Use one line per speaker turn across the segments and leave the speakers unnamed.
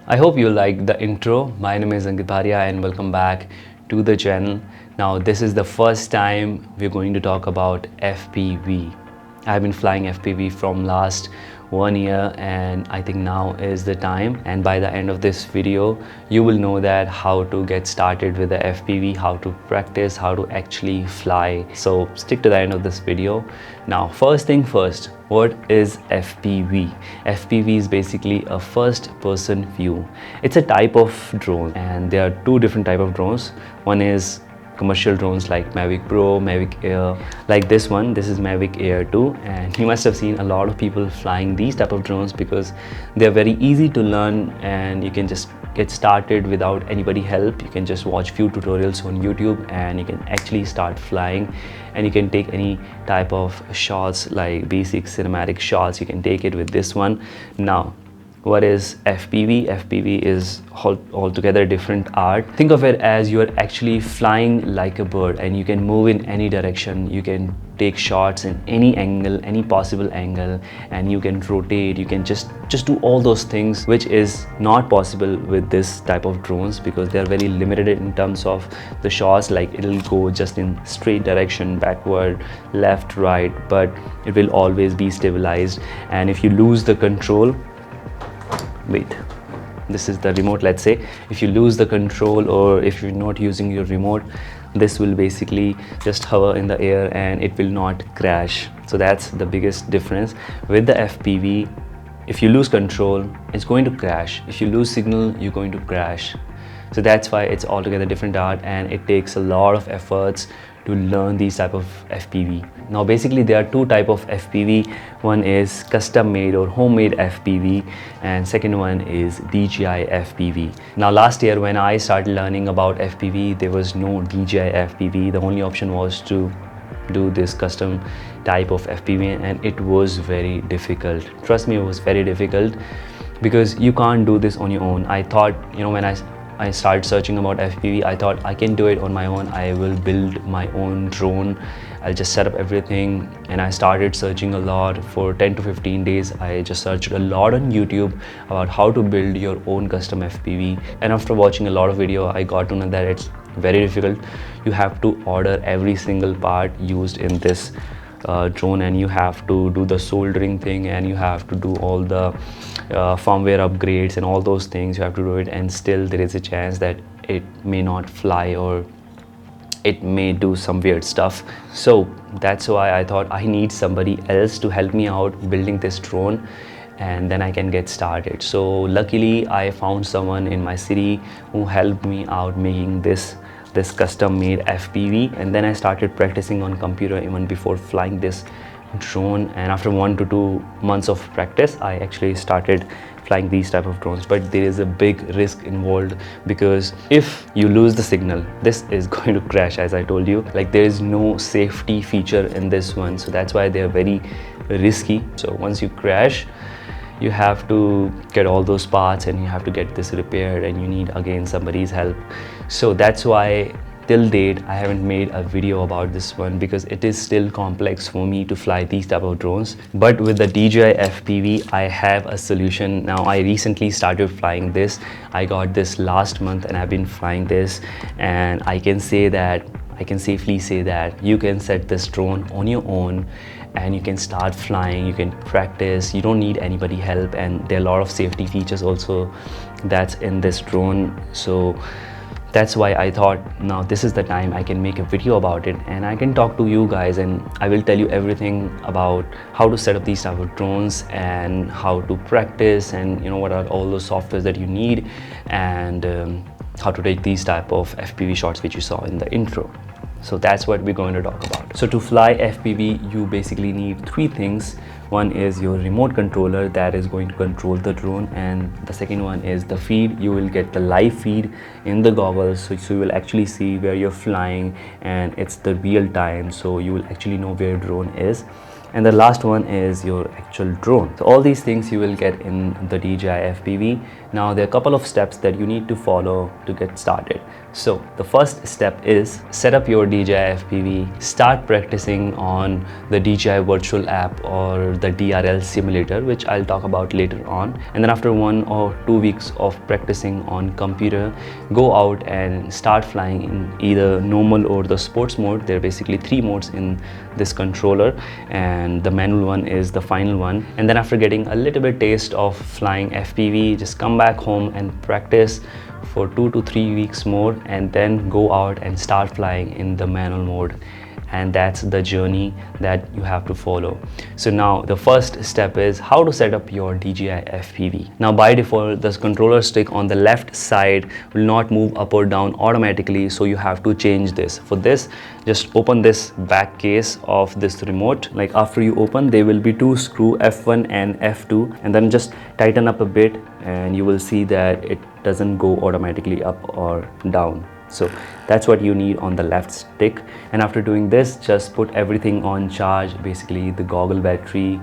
I hope you liked the intro. My name is Ankit and welcome back to the channel. Now this is the first time we're going to talk about FPV. I've been flying FPV from last 1 year and I think now is the time, and by the end of this video you will know that how to get started with the FPV, how to practice, how to actually fly. So stick to the end of this video. Now first thing first, what is FPV? FPV is basically a first person view. It's a type of drone and there are two different type of drones. One is commercial drones like Mavic Pro, Mavic Air, like this one. This is Mavic Air 2, and you must have seen a lot of people flying these type of drones because they're very easy to learn and you can just get started without anybody help. You can just watch few tutorials on YouTube and you can actually start flying, and you can take any type of shots like basic cinematic shots. You can take it with this one. Now what is FPV? FPV is altogether different art. Think of it as you're actually flying like a bird and you can move in any direction. You can take shots in any angle, any possible angle, and you can rotate. You can just do all those things, which is not possible with this type of drones because they're very limited in terms of the shots. Like it'll go just in straight direction, backward, left, right, but it will always be stabilized. And if you lose the control, wait, this is the remote. Let's say if you lose the control or if you're not using your remote, this will basically just hover in the air and it will not crash. So that's the biggest difference with the FPV. If you lose control, it's going to crash. If you lose signal, you're going to crash. So that's why it's altogether different art, and it takes a lot of efforts to learn these type of FPV. Now basically there are two type of FPV. One is custom made or homemade FPV, and second one is DJI FPV. Now last year when I started learning about FPV, there was no DJI FPV. The only option was to do this custom type of FPV, and it was very difficult. Trust me, it was very difficult because you can't do this on your own. I thought, when I started searching about FPV, I thought I can do it on my own. I will build my own drone. I'll just set up everything, and I started searching a lot. For 10 to 15 days I just searched a lot on YouTube about how to build your own custom FPV, and after watching a lot of video I got to know that it's very difficult. You have to order every single part used in this drone, and you have to do the soldering thing, and you have to do all the firmware upgrades and all those things. You have to do it, and still there is a chance that it may not fly or it may do some weird stuff. So that's why I thought I need somebody else to help me out building this drone, and then I can get started. So luckily I found someone in my city who helped me out making this custom made FPV, and then I started practicing on computer even before flying this drone, and after 1 to 2 months of practice I actually started flying these type of drones. But there is a big risk involved because if you lose the signal, this is going to crash. As I told you, like there is no safety feature in this one, so that's why they are very risky. So once you crash, you have to get all those parts and you have to get this repaired, and you need again somebody's help. So that's why till date I haven't made a video about this one because it is still complex for me to fly these type of drones. But with the DJI FPV I have a solution. Now I recently started flying this. I got this last month and I've been flying this, and I can safely say that you can set this drone on your own and you can start flying. You can practice. You don't need anybody help, and there are a lot of safety features also that's in this drone. So that's why I thought now this is the time I can make a video about it, and I can talk to you guys, and I will tell you everything about how to set up these type of drones and how to practice, and what are all those softwares that you need, and how to take these type of FPV shots which you saw in the intro. So that's what we're going to talk about. So to fly FPV, you basically need 3 things. One is your remote controller that is going to control the drone, and the second one is the feed. You will get the live feed in the goggles, so you will actually see where you're flying, and it's the real time, so you will actually know where your drone is. And the last one is your actual drone. So all these things you will get in the DJI FPV. Now there are a couple of steps that you need to follow to get started. So the first step is set up your DJI FPV, start practicing on the DJI Virtual App or the DRL Simulator, which I'll talk about later on. And then after 1 or 2 weeks of practicing on computer, go out and start flying in either normal or the sports mode. There are basically 3 modes in this controller, and the manual one is the final one. And then after getting a little bit taste of flying FPV, just come back home and practice for 2 to 3 weeks more, and then go out and start flying in the manual mode. And that's the journey that you have to follow. So now the first step is how to set up your DJI FPV. Now by default, this controller stick on the left side will not move up or down automatically, so you have to change this. For this, just open this back case of this remote. Like after you open, there will be 2 screws, F1 and F2, and then just tighten up a bit and you will see that it doesn't go automatically up or down. So that's what you need on the left stick. And after doing this, just put everything on charge, basically the goggle battery,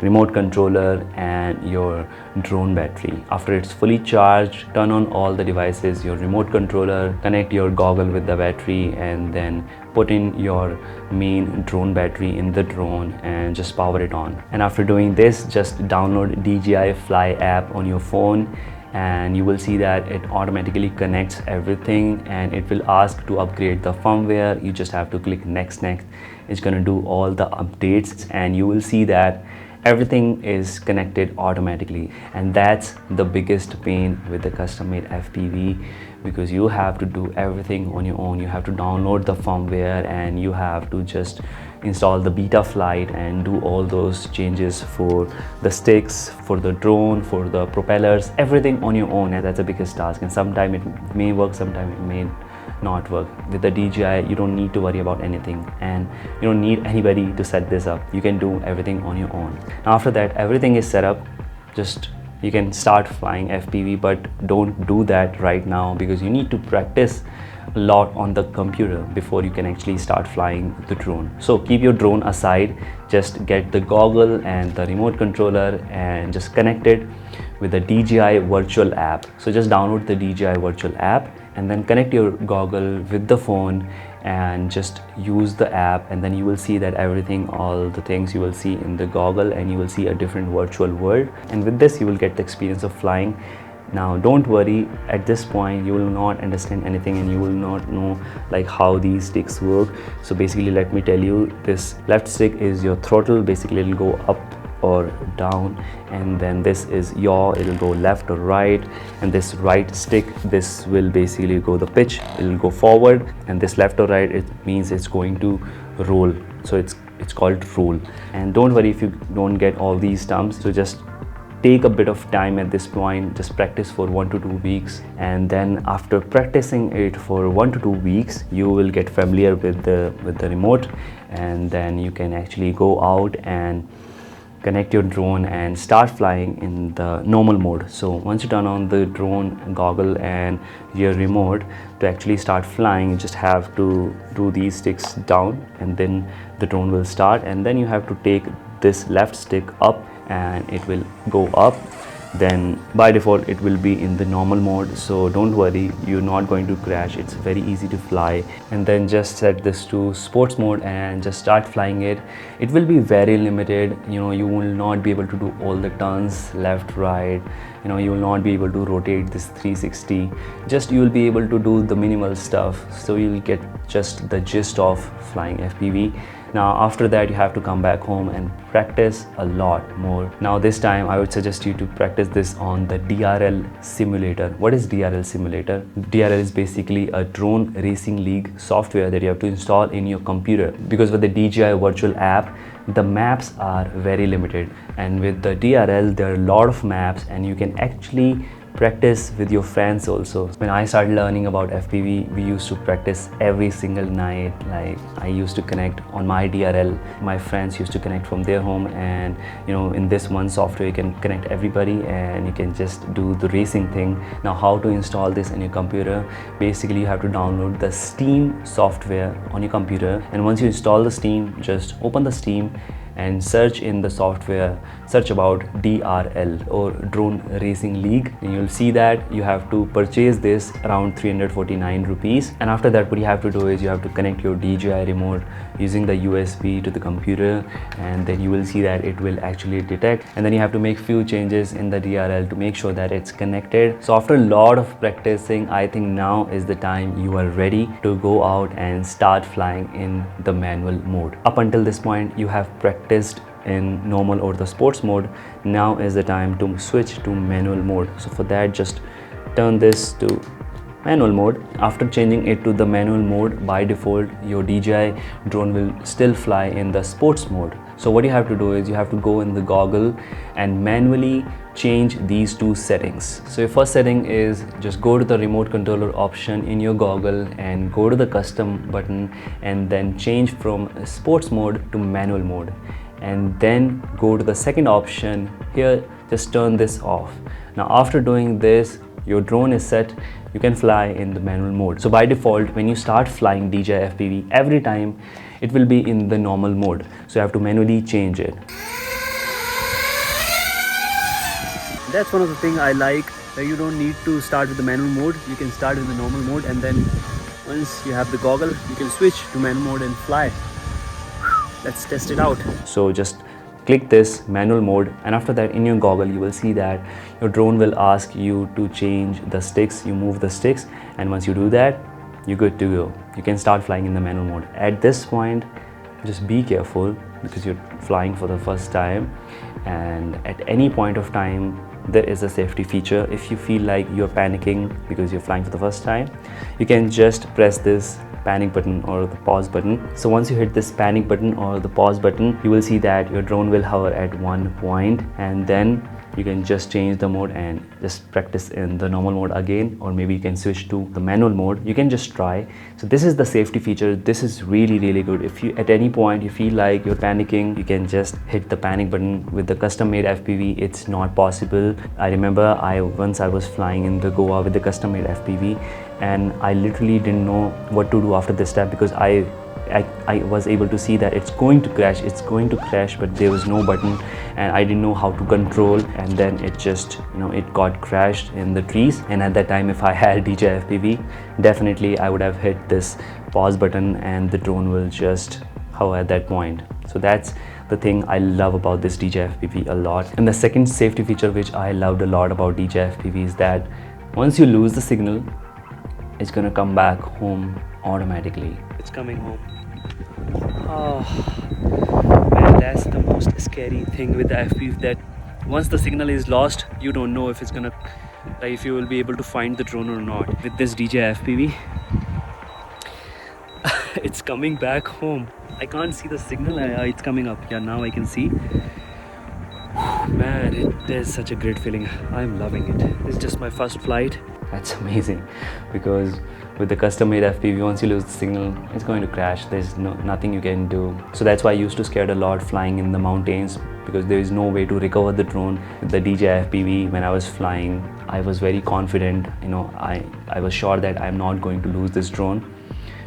remote controller and your drone battery. After it's fully charged, turn on all the devices, your remote controller, connect your goggle with the battery, and then put in your main drone battery in the drone and just power it on. And after doing this, just download DJI Fly app on your phone, and you will see that it automatically connects everything, and it will ask to upgrade the firmware. You just have to click next. It's going to do all the updates, and you will see that everything is connected automatically. And that's the biggest pain with the custom made FPV, because you have to do everything on your own. You have to download the firmware, and you have to just install the beta flight and do all those changes for the sticks, for the drone, for the propellers, everything on your own. And that's the biggest task, and sometimes it may work, sometimes it may not work. With the DJI, you don't need to worry about anything, and you don't need anybody to set this up. You can do everything on your own. Now after that, everything is set up, just you can start flying FPV, but don't do that right now, because you need to practice a lot on the computer before you can actually start flying the drone. So keep your drone aside, just get the goggle and the remote controller and just connect it with the DJI Virtual App. So just download the DJI Virtual App and then connect your goggle with the phone and just use the app, and then you will see that everything, all the things you will see in the goggle, and you will see a different virtual world. And with this, you will get the experience of flying. Now don't worry, at this point you will not understand anything and you will not know like how these sticks work. So basically, let me tell you, this left stick is your throttle. Basically, it'll go up or down, and then this is yaw, it'll go left or right. And this right stick, this will basically go the pitch, it'll go forward, and this left or right, it means it's going to roll. So it's called roll. And don't worry if you don't get all these terms. So just take a bit of time at this point, just practice for 1 to 2 weeks, and then after practicing it for 1 to 2 weeks, you will get familiar with the remote, and then you can actually go out and connect your drone and start flying in the normal mode. So once you turn on the drone goggle and your remote, to actually start flying, you just have to do these sticks down, and then the drone will start. And then you have to take this left stick up and it will go up. Then by default it will be in the normal mode, so don't worry, you're not going to crash. It's very easy to fly. And then just set this to sports mode and just start flying it. It will be very limited, you know, you will not be able to do all the turns left, right, you know, you will not be able to rotate this 360. Just you will be able to do the minimal stuff, so you'll get just the gist of flying FPV. Now after that, you have to come back home and practice a lot more. Now this time I would suggest you to practice this on the DRL Simulator. What is DRL Simulator? DRL is basically a drone racing league software that you have to install in your computer, because with the DJI Virtual App, the maps are very limited, and with the DRL there are a lot of maps, and you can actually practice with your friends also. When I started learning about FPV, we used to practice every single night. Like I used to connect on my DRL, my friends used to connect from their home, and you know, in this one software you can connect everybody and you can just do the racing thing. Now how to install this in your computer? Basically you have to download the Steam software on your computer, and once you install the Steam, just open the Steam and search in the software, search about DRL or Drone Racing League, and you'll see that you have to purchase this around 349 rupees. And after that, what you have to do is you have to connect your DJI remote using the USB to the computer, and then you will see that it will actually detect, and then you have to make few changes in the DRL to make sure that it's connected. So after a lot of practicing, I think now is the time you are ready to go out and start flying in the manual mode. Up until this point, you have practiced in normal or the sports mode. Now is the time to switch to manual mode. So for that, just turn this to manual mode. After changing it to the manual mode, by default your DJI drone will still fly in the sports mode. So what you have to do is you have to go in the goggle and manually change these two settings. So your first setting is just go to the remote controller option in your goggle and go to the custom button, and then change from sports mode to manual mode, and then go to the second option here, just turn this off. Now after doing this, your drone is set, you can fly in the manual mode. So by default, when you start flying DJI FPV, every time it will be in the normal mode, so you have to manually change it. That's one of the things I like, that you don't need to start with the manual mode. You can start with the normal mode, and then once you have the goggle, you can switch to manual mode and fly. Let's test it out. So just click this manual mode, and after that in your goggle you will see that your drone will ask you to change the sticks. You move the sticks, and once you do that, you're good to go. You can start flying in the manual mode. At this point, just be careful because you're flying for the first time, and at any point of time there is a safety feature. If you feel like you're panicking because you're flying for the first time, you can just press this panic button or the pause button. So once you hit this panic button or the pause button, you will see that your drone will hover at one point, and then you can just change the mode and just practice in the normal mode again, or maybe you can switch to the manual mode. You can just try. So this is the safety feature. This is really good. If you at any point you feel like you're panicking, you can just hit the panic button. With the custom made FPV, it's not possible. I remember once I was flying in the Goa with the custom made FPV, and I literally didn't know what to do after this step, because I was able to see that it's going to crash, but there was no button, and I didn't know how to control, and then it just, it got crashed in the trees. And at that time, if I had DJI FPV, definitely I would have hit this pause button and the drone will just hover at that point. So that's the thing I love about this DJI FPV a lot. And the second safety feature which I loved a lot about DJI FPV is that once you lose the signal, it's gonna come back home automatically. It's coming home. Oh man, that's the most scary thing with the FPV, that once the signal is lost, you don't know if it's gonna, like, if you will be able to find the drone or not. With this DJI FPV, it's coming back home. I can't see the signal. It's coming up. Yeah, now I can see. Man, it is such a great feeling. I'm loving it. It's just my first flight. That's amazing, because with the custom made FPV, once you lose the signal, it's going to crash. There's nothing you can do. So that's why I used to scared a lot flying in the mountains, because there is no way to recover the drone. With the DJI FPV, when I was flying, I was very confident. I was sure that I'm not going to lose this drone,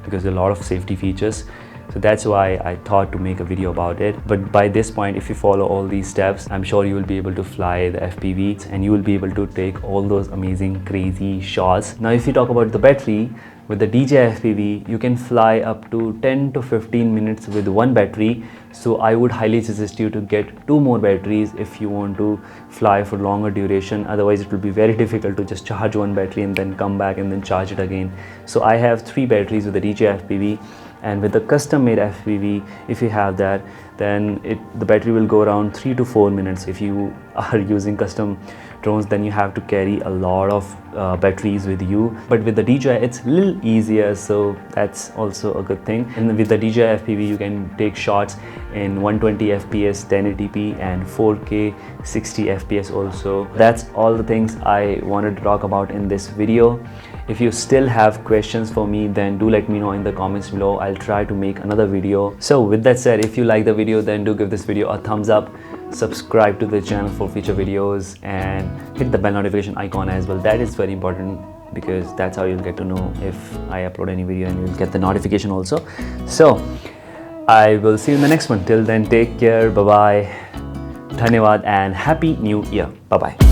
because there are a lot of safety features. So that's why I thought to make a video about it. But by this point, if you follow all these steps, I'm sure you will be able to fly the FPV, and you will be able to take all those amazing, crazy shots. Now, if you talk about the battery, with the DJI FPV, you can fly up to 10 to 15 minutes with one battery. So I would highly suggest you to get 2 more batteries if you want to fly for longer duration. Otherwise, it will be very difficult to just charge one battery and then come back and then charge it again. So I have 3 batteries with the DJI FPV. And with the custom made FPV, if you have that, then the battery will go around 3 to 4 minutes. If you are using custom drones, then you have to carry a lot of batteries with you. But with the DJI, it's a little easier, so that's also a good thing. And with the DJI FPV, you can take shots in 120 fps 1080p and 4K 60 fps also. That's all the things I wanted to talk about in this video. If you still have questions for me, then do let me know in the comments below. I'll try to make another video. So with that said, if you like the video, then do give this video a thumbs up, subscribe to the channel for future videos, and hit the bell notification icon as well. That is very important, because that's how you'll get to know if I upload any video, and you'll get the notification also. So I will see you in the next one. Till then, take care. Bye bye. Dhanyawad and Happy New Year. Bye bye.